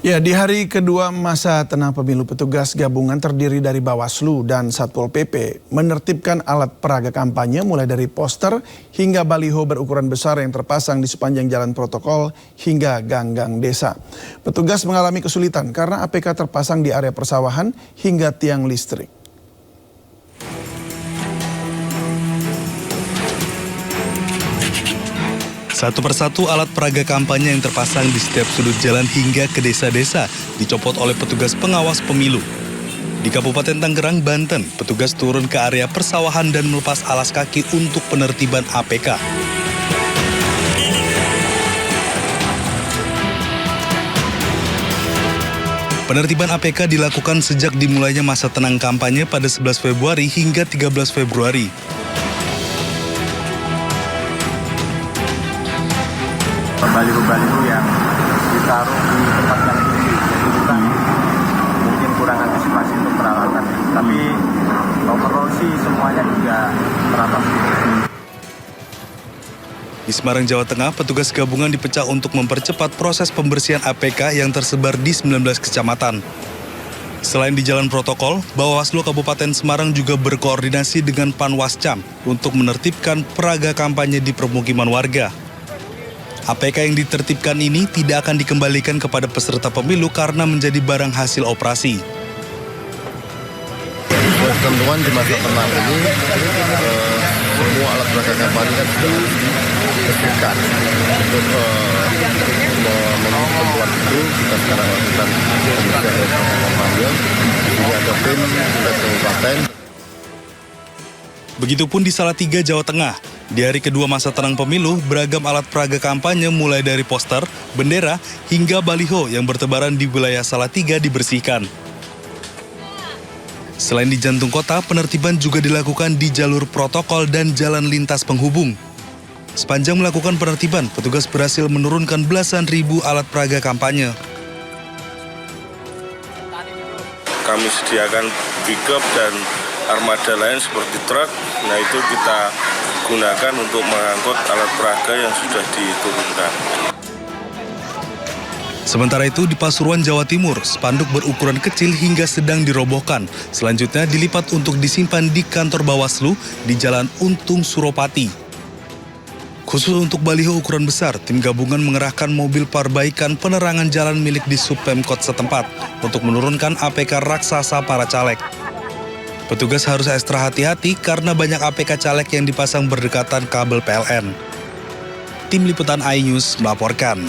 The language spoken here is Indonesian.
Ya, di hari kedua masa tenang pemilu, petugas gabungan terdiri dari Bawaslu dan Satpol PP menertibkan alat peraga kampanye mulai dari poster hingga baliho berukuran besar yang terpasang di sepanjang jalan protokol hingga gang-gang desa. Petugas mengalami kesulitan karena APK terpasang di area persawahan hingga tiang listrik. Satu persatu alat peraga kampanye yang terpasang di setiap sudut jalan hingga ke desa-desa dicopot oleh petugas pengawas pemilu. Di Kabupaten Tangerang, Banten, petugas turun ke area persawahan dan melepas alas kaki untuk penertiban APK. Penertiban APK dilakukan sejak dimulainya masa tenang kampanye pada 11 Februari hingga 13 Februari. Baliho-baliho yang ditaruh di tempat yang tinggi, jadi kita mungkin kurang antisipasi untuk peralatan. Tapi overall sih semuanya juga teratasi. Di Semarang, Jawa Tengah, petugas gabungan dipecah untuk mempercepat proses pembersihan APK yang tersebar di 19 kecamatan. Selain di jalan protokol, Bawaslu Kabupaten Semarang juga berkoordinasi dengan Panwascam untuk menertibkan peraga kampanye di permukiman warga. APK yang ditertibkan ini tidak akan dikembalikan kepada peserta pemilu karena menjadi barang hasil operasi. Ketentuan di masa tenang ini, semua alat peraga kampanye kan sudah ditertibkan. Untuk memenuhi ketentuan itu, kita sekarang lakukan pembersihan alat peraga kampanye. Jadi ada tim tingkat kabupaten. Begitupun di Salatiga, Jawa Tengah. Di hari kedua masa tenang pemilu, beragam alat peraga kampanye mulai dari poster, bendera, hingga baliho yang bertebaran di wilayah Salatiga dibersihkan. Selain di jantung kota, penertiban juga dilakukan di jalur protokol dan jalan lintas penghubung. Sepanjang melakukan penertiban, petugas berhasil menurunkan belasan ribu alat peraga kampanye. Kami sediakan pick-up dan armada lain seperti truk, nah itu kita gunakan untuk mengangkut alat peraga yang sudah diturunkan. Sementara itu di Pasuruan, Jawa Timur, spanduk berukuran kecil hingga sedang dirobohkan. Selanjutnya dilipat untuk disimpan di kantor Bawaslu di Jalan Untung, Suropati. Khusus untuk baliho ukuran besar, tim gabungan mengerahkan mobil perbaikan penerangan jalan milik Disub Pemkot setempat untuk menurunkan APK raksasa para caleg. Petugas harus ekstra hati-hati karena banyak APK caleg yang dipasang berdekatan kabel PLN. Tim Liputan iNews melaporkan.